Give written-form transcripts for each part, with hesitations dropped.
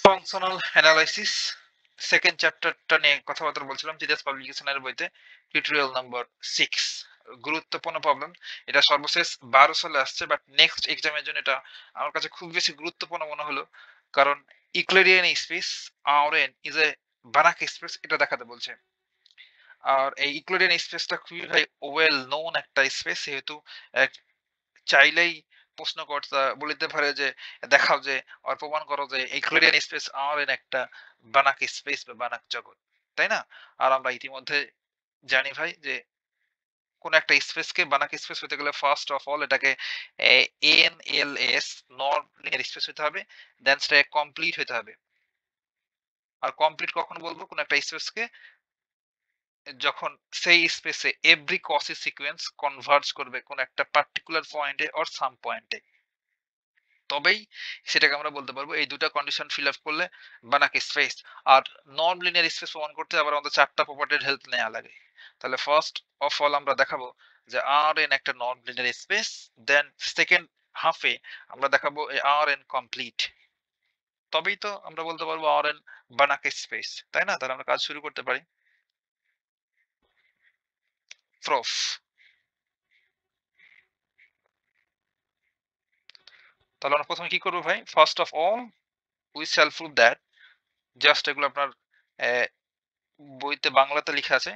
Functional analysis second চ্যাপ্টারটা নিয়ে কথাবার্তা বলছিলাম জিজাস পাবলিকেশনের বইতে টিউটোরিয়াল নাম্বার 6 গুরুত্বপূর্ণ প্রবলেম। এটা সর্বশেষ 12 সালে আসছে, বাট নেক্সট এক্সামের জন্য এটা আমার কাছে খুব বেশি গুরুত্বপূর্ণ মনে হলো, কারণ Euclidean space Rn is a Banach space এটা দেখাতে বলছে। আর এই ইউক্লিডিয়ান স্পেসটা খুবই ভাই ওয়েল নোন একটা স্পেস, যেহেতু চাইলেই প্রশ্নকর্তা বলিতে পারে যে দেখাও যে আর প্রমাণ করো যে ইউক্লিডিয়ান স্পেস Rn একটা বানাক স্পেস বা বানাক জগৎ, তাই না? আর আমরা ইতিমধ্যে জানি ভাই যে কোন একটা স্পেসকে বানাক স্পেস হতে গেলে ফার্স্ট অফ অল এটাকে NLS নন লিনিয়ার স্পেস হতে হবে, দেন সেটা কমপ্লিট হতে হবে। আর কমপ্লিট কখন বলবো? কোন একটা স্পেসকে যখন সেই স্পেসে এভরি কসি সিকোয়েন্স কনভার্জ করবে কোন একটা পার্টিকুলার পয়েন্টে অর সাম পয়েন্টে, তবেই সেটাকে আমরা বলতে পারবো এই দুটা কন্ডিশন ফিল আপ করলে বানাক স্পেস। আর নন লিনিয়ার স্পেস প্রমাণ করতে আবার আমাদের চারটা প্রপার্টির হেল্প নেওয়া লাগে। তাহলে ফার্স্ট অফ অল আমরা দেখাবো যে Rn একটা non linear space, then second হাফে আমরা দেখাবো Rn কমপ্লিট, তবেই তো আমরা বলতে পারবো Rn বানাক স্পেস, তাই না? তাহলে আমরা কাজ শুরু করতে পারি। প্রুফ। তাহলে আমরা প্রথমে কি করবো ভাই? First of all we shall prove that, just এগুলো আপনার বইতে বাংলাতে লেখা আছে।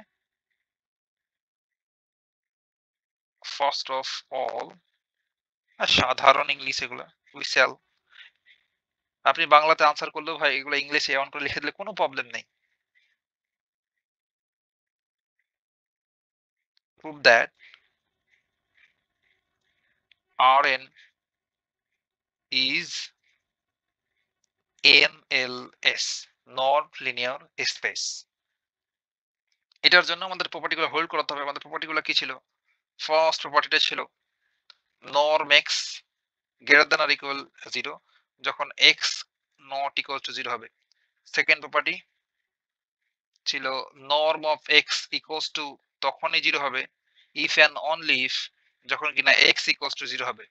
ফার্স্ট অফ অল, সাধারণ ইংলিশ এগুলো, উই শ্যাল। আপনি বাংলাতে আনসার করলেও ভাই এগুলো ইংলিশে এমন করে লিখে দিলে কোনো প্রবলেম নেই। Prove that Rn is NLS non linear space. এটার জন্য আমাদের প্রপার্টিগুলো হোল্ড করতে হবে। আমাদের প্রপার্টিগুলো কি ছিল? ফার্স্ট প্রপার্টিটা ছিল নরম x greater than or equal 0, যখন x নট ইকুয়াল টু 0 হবে। সেকেন্ড প্রপার্টি ছিল norm of x equals two তখনই 0 হবে ইফ অ্যান্ড অনলি ইফ যখন কিনা x ইকুয়ালস টু 0 হবে।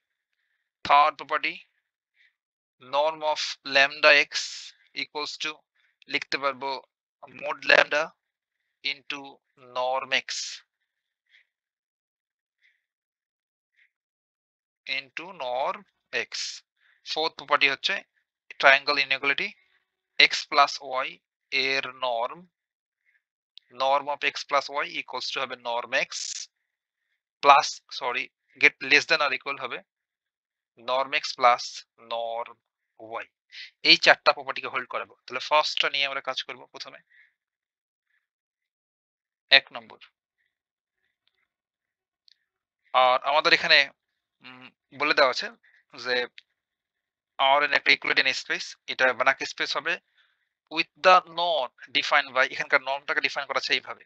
Third property norm of lambda x equals to লিখতে পারবো mod lambda into norm x into norm x। Fourth property হচ্ছে triangle inequality x plus y এর norm of x plus y equals to হবে norm x plus get less than or equal হবে norm x plus norm y। এই চারটা প্রপার্টিকে hold করাবো। তাহলে ফার্স্টটা নিয়ে আমরা কাজ করব। প্রথমে 1 নম্বর, আর আমাদের এখানে বলে দেওয়া আছে যে Rn একটা ইকুইভ্যালেন্ট স্পেস, এটা বানাক স্পেস হবে with the norm defined by, এখানকার নর্মটাকে ডিফাইন করা আছে এইভাবে,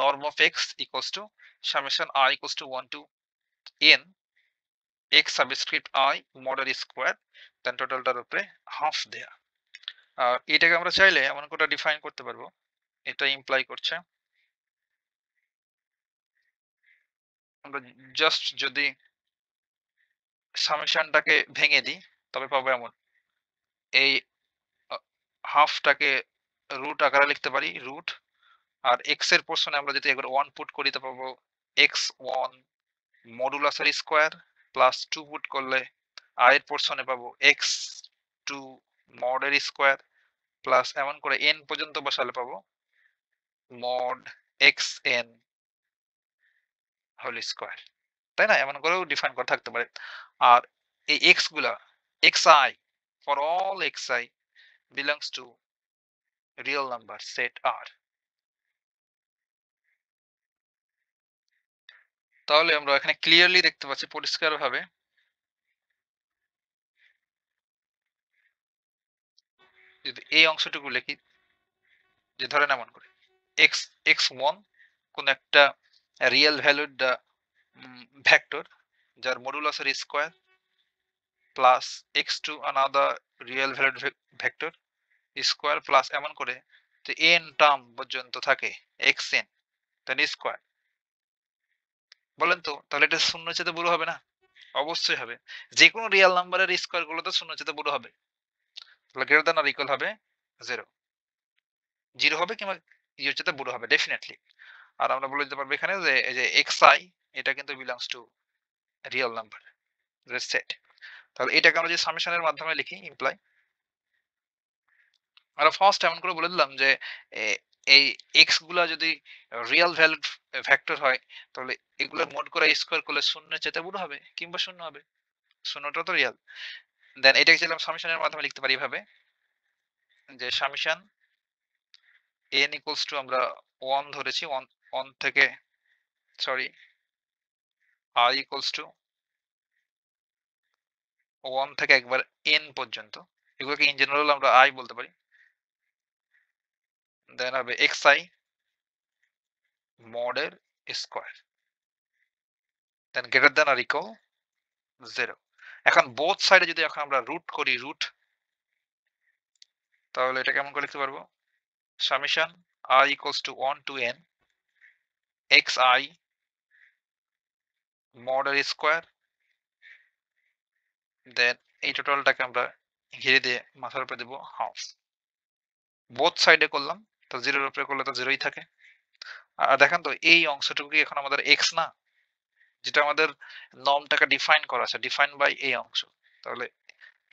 norm of x equals to summation i equals to 1 to n x subscript i mod r square, then টোটালটার উপরে হাফ দেয়া। আর এটাকে আমরা চাইলে এমন করে ডিফাইন করতে পারবো, এটা ইমপ্লাই করছে আমরা জাস্ট যদি সামেশনটাকে ভেঙে দিই তবে পাবো এমন, এই হাফটাকে রুট আকারে লিখতে পারি রুট, আর এক্স এর পোর্শনে আমরা যদি একবার 1 পুট করি তো পাবো x1 মডুলাস এর স্কয়ার প্লাস 2 পুট করলে i এর পোর্শনে পাবো x2 মড এর স্কয়ার প্লাস এমন করে n পর্যন্ত বসালে পাবো মড xn হোল স্কয়ার, তাই না? এমন করেও ডিফাইন করা থাকতে পারে। আর এই x গুলা xi for all xi belongs to real number set R, তাহলে আমরা এখানে ক্লিয়ারলি দেখতে পাচ্ছি পরিষ্কারভাবে যদি এই অংশটুকু লিখি, যে ধরেন এমন করে x1 কোন একটা রিয়েল ভ্যালুড ভেক্টর যার মডুলাস এর square plus x2 another real valued vector square plus এমন করে যে n টার্ম পর্যন্ত থাকে xn দেন স্কয়ার। বলেন তো তাহলে এটা শূন্য চেয়ে বড় হবে না? অবশ্যই হবে। যে কোনো রিয়েল নাম্বারের স্কয়ার গুলো তো শূন্য চেয়ে বড় হবে। তাহলে গ্রেটার দ্যান আর ইকুয়াল হবে 0 0 হবে কিংবা 0 চেয়ে বড় হবে ডেফিনেটলি। আর আমরা বলে দিতে পারবো এখানে যে এই যে xi এটা কিন্তু belongs to real number set. তাহলে এটাকে আমরা যে সামেশনের মাধ্যমে লিখি ইমপ্লাই, আমরা ফার্স্ট এমন করে বলে দিলাম যে এ, এই এক্স গুলা যদি রিয়েল ভ্যালুড ভেক্টর হয় তাহলে এগুলো মোড করে স্কোয়ার করলে শূন্যের চেয়ে বড় হবে কিংবা শূন্য হবে, শূন্যটা তো রিয়েল। দেন এটাকে যদি আমরা সামেশনের মাধ্যমে লিখতে পারি এভাবে যে সামেশন n ইকুয়ালস টু আমরা 1 ধরেছি 1 থেকে সরি i ইকুয়ালস টু 1 থেকে একবার n পর্যন্ত, এগুলোকে ইন জেনারেল আমরা i বলতে পারি। দেন হবে xi mod এর square then greater than or equal 0। এখন বোথ সাইডে যদি এখন আমরা রুট করি রুট, তাহলে এটা কেমন করে লিখতে পারবো summation i equals to 1 to n xi mod এর স্কোয়ার দেন এই টোটালটাকে আমরা ঘিরে দিয়ে মাথার উপরে দেবো হাফ। বোথ সাইডে করলাম তো 0 এর উপরে করলে তো 0ই থাকে। আর দেখেন তো এই অংশটুকু কি এখন আমাদের x না, যেটা আমাদের নর্মটাকে ডিফাইন করা আছে, ডিফাইন বাই এই অংশ। তাহলে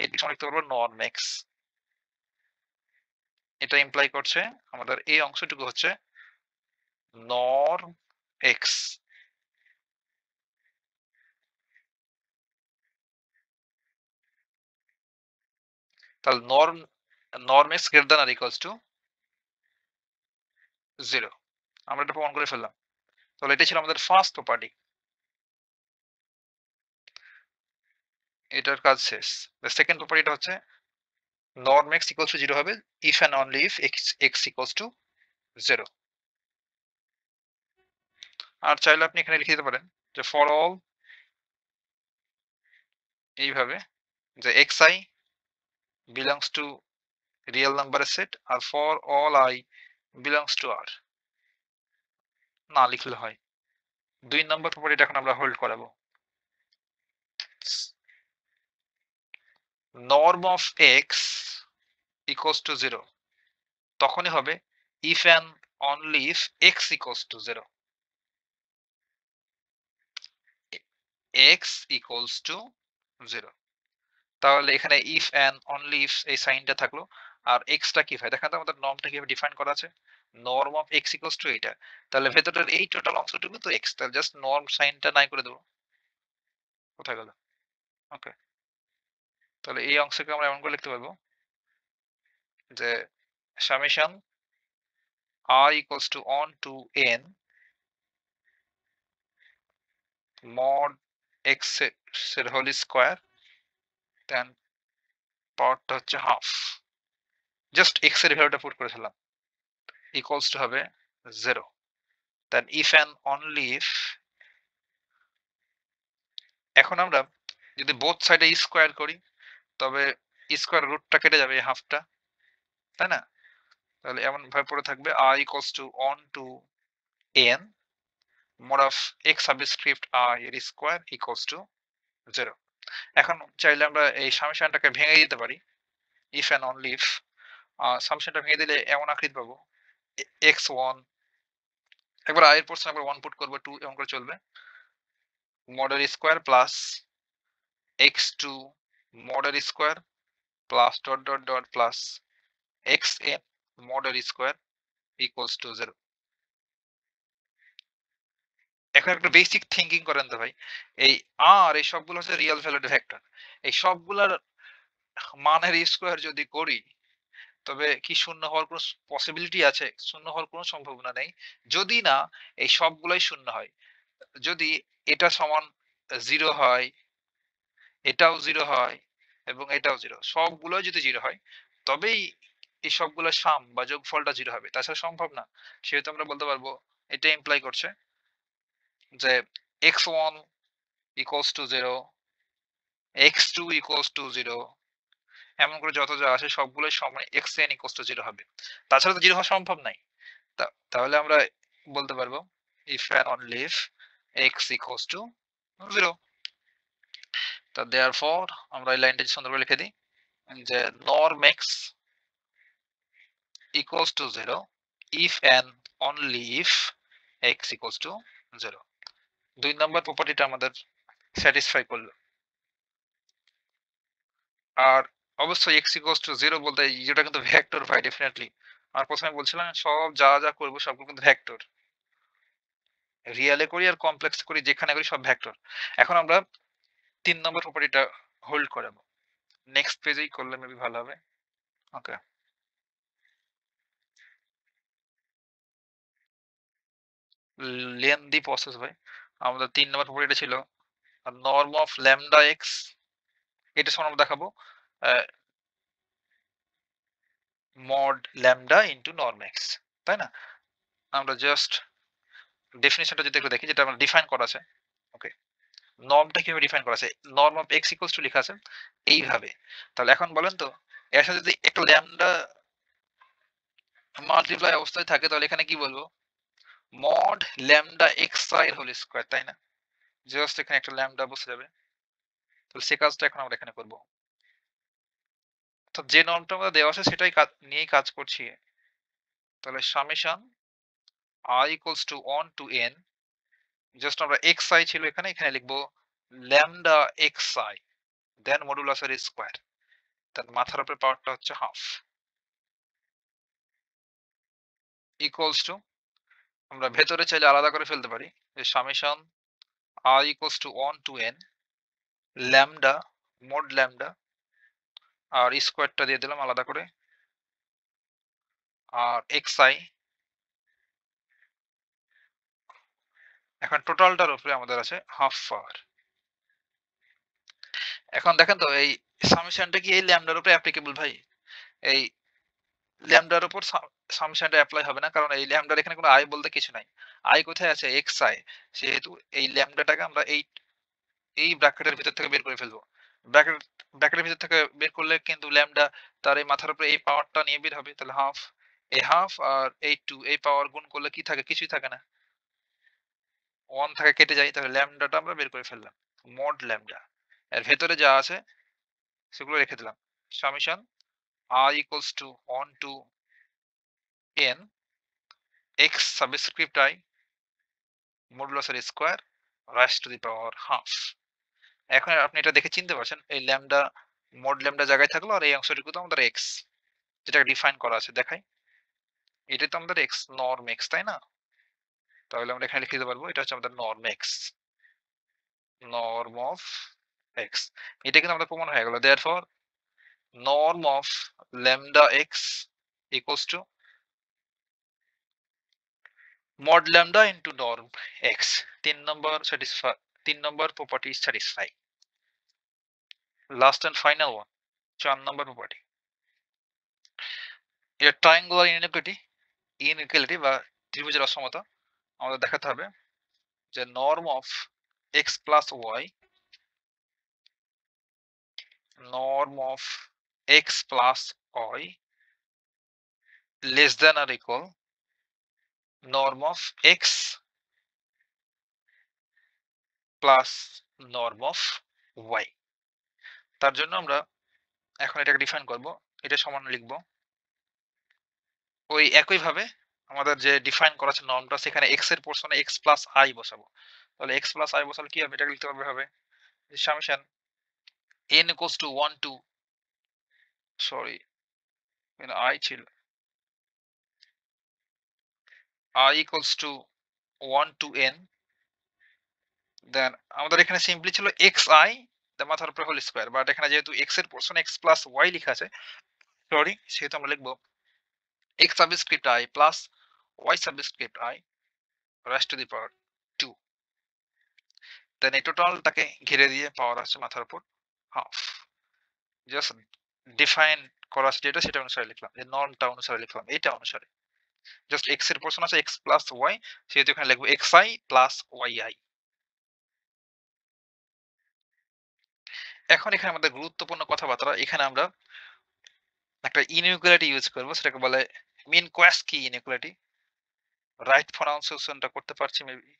এটি সময় লিখতে পারবো নর্ম x, এটা ইমপ্লাই করছে আমাদের এই অংশটুকু হচ্ছে নর্ম x। তাহলে norm x greater than or equals to 0, আমরা এটা প্রমাণ করে ফেললাম। তাহলে এটা ছিল আমাদের ফার্স্ট প্রপার্টি, এটার কাজ শেষ। সেকেন্ড প্রপার্টিটা হচ্ছে norm x equals to 0 হবে if and only if x equals to 0। আর চাইলে আপনি এখানে লিখে দিতে পারেন যে for all এইভাবে যে xi belongs to real number set R for all I belongs to R না লিখলে হয়। 2 নম্বর প্রপার্টিটা এখন আমরা হোল্ড করাবো। norm of x equals to 0 তখনই হবে if and only if x equals to 0, x equals to 0। তাহলে এখানে if and only if এই সাইনটা থাকলো। আর এক্সটা কি হয় দেখেন তো আমাদের নর্মটা কিভাবে ডিফাইন করা আছে, norm of x equals two এটা। তাহলে ভেতরের এই টোটাল অংশটুকু তো এক্স, তাহলে জাস্ট নর্ম সাইনটা নাই করে দেবো। কোথায় গেল? ওকে, তাহলে এই অংশকে আমরা এমন করে লিখতে পারবো যে summation r equals to 1 to n mod x এর হোল স্কয়ার দেন পাওয়ারটা হচ্ছে হাফ, জাস্ট x এর ভ্যালুটা পুট করে ফেললাম ইকুয়ালস টু হবে 0। দেন if and only if, এখন আমরা যদি বোথ সাইডে স্কোয়ার করি তবে স্কোয়ার রুটটা কেটে যাবে এই হাফটা, তাই না? তাহলে এমন ভাবে পড়ে থাকবে i equals to 1 to n mod of x subscript i এর স্কোয়ার ইকুয়ালস টু 0। এখন চাইলে আমরা এই সামেশনটাকে ভেঙে দিতে পারি if and only if, সামেশনটা ভেঙে দিলে এমন আকৃতি পাবো x1 একবার i এর পোর্শন একবার 1 পুট করব 2 এমন করে চলবে mod এর স্কোয়ার প্লাস x2 mod এর square plus dot dot dot plus xn mod এর স্কোয়ার ইকুয়ালস টু 0। এখন একটা বেসিক থিঙ্কিং করেন তো ভাই, এই আর এই সবগুলো হচ্ছে রিয়েল ভ্যালুড ভেক্টর, এই সবগুলার মানের স্কোয়ার যদি করি তবে কি শূন্য হওয়ার কোনো পসিবিলিটি আছে? শূন্য হওয়ার কোনো সম্ভাবনা নেই যদি না এই সবগুলাই শূন্য হয়। যদি এটা সমান 0 হয়, এটাও 0 হয় এবং এটাও 0, সবগুলোই যদি 0 হয় তবেই এই সবগুলোর সাম বা যোগফলটা 0 হবে, তাছাড়া সম্ভব না। সেহেতু আমরা বলতে পারবো এটা ইমপ্লাই করছে যে x1 equals to 0, x2 equals to 0, এমন করে যত যা আসে সবগুলোই সমান xn equals to 0 হবে, তাছাড়া তো 0 হওয়া সম্ভব নাই। তাহলে আমরা বলতে পারবো if and only if x equals to 0। তা therefore আমরা এই লাইনটা সুন্দর করে লিখে দিই যে norm x equals to 0 if and only if x equals to 0. 2 নম্বর প্রপার্টিটা আমাদের স্যাটিসফাই করলো। আর অবশ্যই x equals to 0 বলতে যেটা কিন্তু ভেক্টর ভাই, ডেফিনেটলি। আর প্রথমে বলছিলাম সব যা করবো সবগুলো কিন্তু ভেক্টর। রিয়েলে করি আর কমপ্লেক্স করি, যেখানে করি সব ভেক্টর। এখন আমরা 3 নম্বর প্রপার্টিটা হোল্ড করাবো। নেক্সট পেজেই করলে মেবি ভালো হবে। ওকে, লেন্দি প্রসেস ভাই। আমাদের 3 নম্বর প্রপার্টিটা ছিল নর্ম অফ ল্যামডা এক্স, এটা সমান আমরা দেখাবো mod lambda into norm x, তাই না? আমরা জাস্ট ডেফিনিশনটা যদি একটু দেখি, যেটা আমরা ডিফাইন করা আছে। ওকে, নর্মটা কিভাবে ডিফাইন করা আছে? Norm of x equals two লেখা আছে এইভাবে। তাহলে এখন বলেন তো, এর সাথে যদি একটা ল্যামডা মাল্টিপ্লাই অবস্থায় থাকে, তাহলে এখানে কি বলবো? Mod lambda x i whole square, তাই না? জাস্ট এখানে একটা ল্যামডা বসে যাবে। তাহলে সে কাজটা এখন আমরা এখানে করব। তো যে নর্মটা আমাদের দেওয়া আছে সেটাই নিয়েই কাজ করছি। তাহলে summation i equals to 1 to n, just আমরা xi ছিল এখানে, এখানে লিখবো ল্যামডা xi দেন মডুলাস এর স্কয়ার, তার মাথার উপরে পাওয়ারটা হচ্ছে হাফ, ইকুয়ালস টু আমরা ভেতরে চাইলে আলাদা করে ফেলতে পারি যে summation i equals to 1 to n lambda mod lambda আর স্কয়ারটা দিয়ে দিলাম আলাদা করে, আর xi। এখন টোটালটার উপরে আমাদের আছে হাফ পাওয়ার। এখন দেখেন তো এই সামেশনটা কি এই ল্যামডার উপরে অ্যাপ্লিকেবল ভাই? এই ল্যামডার উপর সামেশনটা অ্যাপ্লাই হবে না, কারণ এই ল্যামডার এখানে কোনো আই বলতে কিছু নাই। আই কোথায় আছে? X I. সেহেতু এই ল্যামডাটাকে আমরা এই ব্র্যাকেটের ভিতর থেকে বের করে ফেলবো। ব্র্যাকেট ব্র্যাকেটের ভিতর থেকে বের করলে কিন্তু ল্যামডা তার এই মাথার উপরে এই পাওয়ারটা নিয়ে বের হবে, তাহলে হাফ। এই হাফ আর এই টু এই পাওয়ার গুণ করলে কি থাকে? কিছুই থাকে না, 1 থাকে কেটে যায়। তাহলে ল্যামডাটা আমরা বের করে ফেললাম, মড ল্যামডা। এর ভেতরে যা আছে সেগুলো রেখে দিলাম। Summation i equals to 1 to n x subscript i modulus এর square raise to the power half. এখন আপনি এটা দেখে চিনতে পারছেন এই ল্যামডা মড ল্যামডা জায়গায় থাকলো, আর এই অংশটুকু তো আমাদের এক্স, যেটা ডিফাইন করা আছে। দেখাই, এটা তো আমাদের এক্স, নর্ম এক্স, তাই না? তাহলে আমরা এখানে লিখে দিতে পারবো এটা হচ্ছে আমাদের norm x, norm of x. এটা কিন্তু আমাদের প্রমাণ হয়ে গেল। Therefore norm of lambda x equals to mod lambda into norm x। 3 number property satisfy. Last and final one, 4 number property. এটা ট্রায়াঙ্গুলার ইনইকুয়ালিটি বা ত্রিভুজের অসমতা। আমাদের দেখাতে হবে যে norm of x plus y, norm of x plus y less than or equal norm of x plus norm of y. তার জন্য আমরা এখন এটাকে ডিফাইন করব। এটা সমান লিখবো ওই একইভাবে আমাদের যে ডিফাইন করা আছে নর্মটা, সেখানে x এর পোরশনে x প্লাস i বসাবো। তাহলে x প্লাস i বসালে কি হবে? এটাকে লিখতে পারবে হবে summation n equals to 1 to, sorry i ছিল, i equals to 1 to n, দেন আমাদের এখানে সিম্পলি ছিল xi দেন মাথার উপরে হোল স্কয়ার, বাট এখানে যেহেতু x এর পোরশনে x প্লাস y লেখা আছে, সরি, সেহেতু আমরা লিখবো x subscript i plus y subscript i raise to the power 2। Then এই টোটালটাকে ঘিরে দিয়ে পাওয়ার আছে মাথার উপর হাফ। জাস্ট ডিফাইন করা আছে যেটা, সেটা অনুসারে লিখলাম, যে নর্মটা অনুসারে লিখলাম, এটা অনুসারে। জাস্ট x এর পোরশন আছে x প্লাস y, সেহেতু এখানে লিখবো xi প্লাস yi। এখন এখানে আমাদের গুরুত্বপূর্ণ কথাবার্তা, এখানে আমরা একটা ইনইকুয়ালিটি ইউজ করব, সেটাকে বলে মিনকোয়াস্কি ইনইকুয়ালিটি। রাইট প্রনাউন্সিয়েশনটা করতে পারছি মেবি,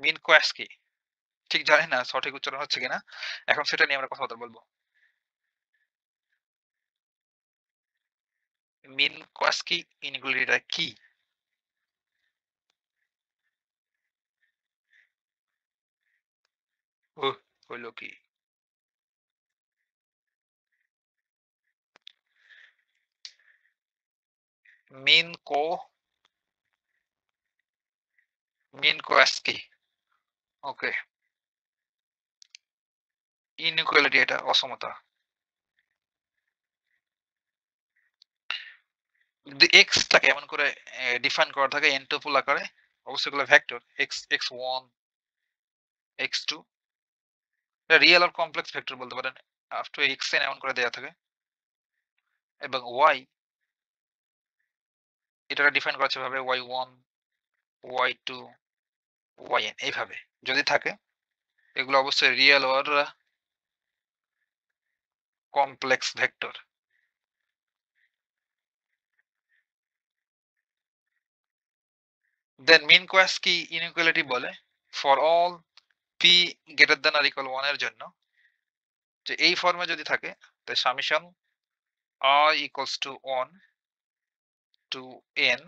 মিনকোয়াস্কি, ঠিক জানি না সঠিক উচ্চারণ হচ্ছে কিনা। এখন সেটা নিয়ে আমরা কথাবার্তা বলবো। মিনকস্কি ইনইকুয়ালিটিটা কি? হইল কি? মিনকস্কি। ওকে, ইনইকুয়ালিটি এটা অসমতা। যদি এক্সটাকে এমন করে ডিফাইন করা থাকে n টুপল আকারে, অবশ্যই এগুলো ভেক্টর x1 x2, এটা রিয়েল আর কমপ্লেক্স ভেক্টর বলতে পারেন। আপ টু xn এমন করে দেয়া থাকে এবং y এটাকে ডিফাইন করা আছে ভাবে y1 y2 yn এইভাবে যদি থাকে, এগুলো অবশ্যই রিয়েল আর complex vector. Then Minkowski inequality বলে for all p greater than or equal 1 এর জন্য, যে এই ফর্মে যদি থাকে তাই summation i equals to 1 to n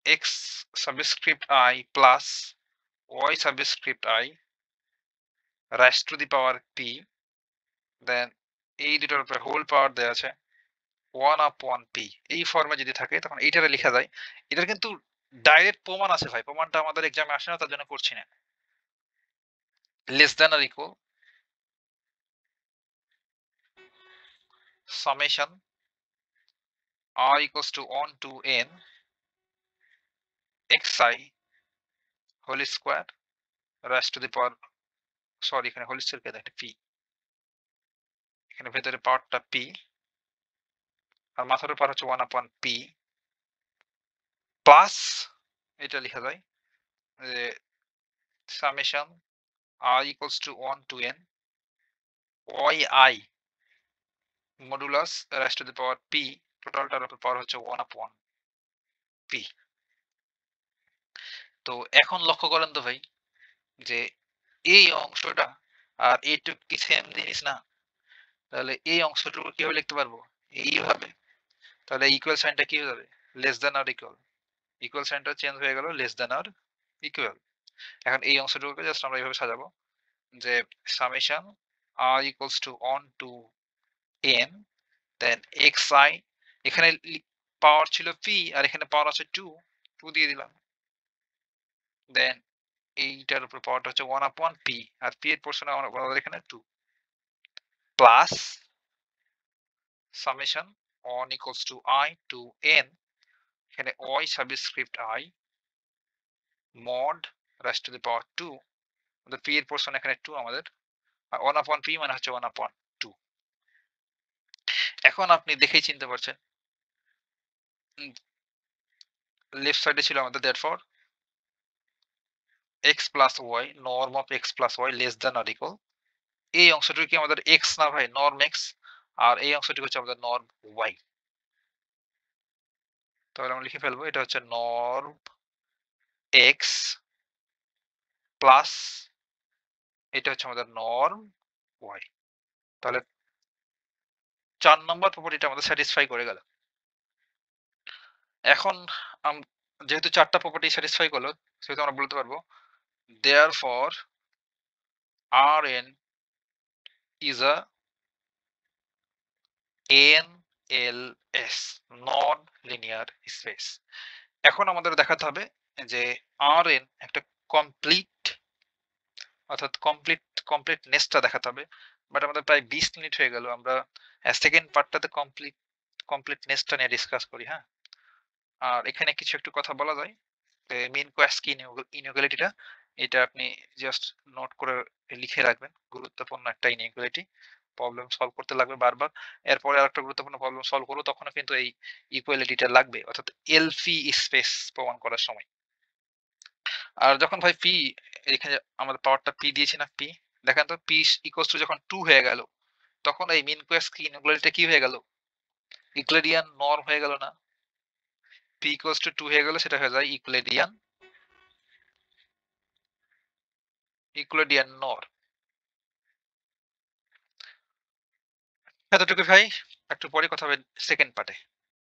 x subscript I plus y subscript I raised to the power p, দেন এই দুটোর উপরে হোল পাওয়ার দেওয়া আছে 1/p। এই ফর্মে যদি থাকে তখন এইটারে লেখা যায়। এটার কিন্তু ডাইরেক্ট প্রমাণ আছে ভাই, প্রমাণটা আমাদের এক্সামে আসে না, তার জন্য করছি না। Less than or equal summation I equals to 1 to n xi whole square raised to the power, sorry এখানে হোল স্কয়ার কে একটা p, এখানে ভেতরে পাওয়ারটা p আর মাথার উপর হচ্ছে 1/p প্লাস এটা লেখা যায় যে summation I equals to 1 to n yi modulus raised to the power p, টোটালটার উপর পাওয়ার হচ্ছে 1/p। তো এখন লক্ষ্য করেন তো ভাই যে এই অংশটা আর এইটুক কি সেম জিনিস না? তাহলে এই অংশটুকু কিভাবে লিখতে পারবো? এইভাবে। তাহলে ইকুয়াল সাইনটা কি হয়ে যাবে? Less than or equal. Equal সাইনটা change হয়ে গেল লেস দ্যান আর ইকুয়াল। এখন এই অংশটুকুকে জাস্ট আমরা এইভাবে সাজাবো যে summation r equals to 1 to n then xi, এখানে পাওয়ার ছিল p আর এখানে পাওয়ার আছে 2 দিয়ে দিলাম। দেন এইটার উপর পাওয়ারটা হচ্ছে 1/p আর p এর পোরশন আমাদের এখানে 2 plus summation 1 equals to I to n, এখানে y subscript I mod raised to the power 2, আমাদের p এর পোরশন এখানে 2 আমাদের, আর 1/p মানে হচ্ছে 1/2। এখন আপনি দেখেই চিনতে পারছেন লেফট সাইডে ছিল আমাদের therefore x plus y norm of x plus y less than or equal, এই অংশটুকু কি আমাদের x না ভাই, norm x, আর এই অংশটুকু হচ্ছে আমাদের norm y। তাহলে আমরা লিখে ফেলবো এটা হচ্ছে norm x প্লাস এটা হচ্ছে আমাদের norm y। তাহলে 4 নম্বর প্রপার্টিটা আমাদের স্যাটিসফাই করে গেল। এখন যেহেতু 4টা প্রপার্টি স্যাটিসফাই করলো, সেহেতু আমরা বলতে পারবো therefore Rn is a NLS non linear space. এখন আমাদের দেখাতে হবে যে Rn একটা কমপ্লিট, অর্থাৎ কমপ্লিটনেসটা দেখাতে হবে। বাট আমাদের প্রায় 20 মিনিট হয়ে গেল, আমরা সেকেন্ড পার্টটাতে কমপ্লিটনেসটা নিয়ে ডিসকাস করি। হ্যাঁ, আর এখানে কিছু একটু কথা বলা যায়। মিনকস্কি ইনইকুয়ালিটিটা এটা আপনি জাস্ট নোট করে লিখে রাখবেন, গুরুত্বপূর্ণ একটা ইনইকুয়ালিটি, প্রবলেম সলভ করতে লাগবে বারবার। এরপরে আরেকটা গুরুত্বপূর্ণ প্রবলেম সলভ করবো, তখনও কিন্তু এই ইকুয়ালিটিটা লাগবে, অর্থাৎ এলফি স্পেস প্রমাণ করার সময়। আর যখন ভাই পি, এখানে আমাদের পাওয়ারটা পি দিয়েছি না, পি দেখেন তো, পি ইকুয়ালস টু যখন 2 হয়ে গেল, তখন এই মিনকস্কি ইনইকুয়ালিটিটা কি হয়ে গেল? ইউক্লিডিয়ান নরম হয়ে গেল না? পি ইকুয়ালস টু 2 হয়ে গেল, সেটা হয়ে যায় ইকুয়ালিডিয়ান নর। এতটুকু ভাই, একটু পরে কথা হবে সেকেন্ড পার্টে।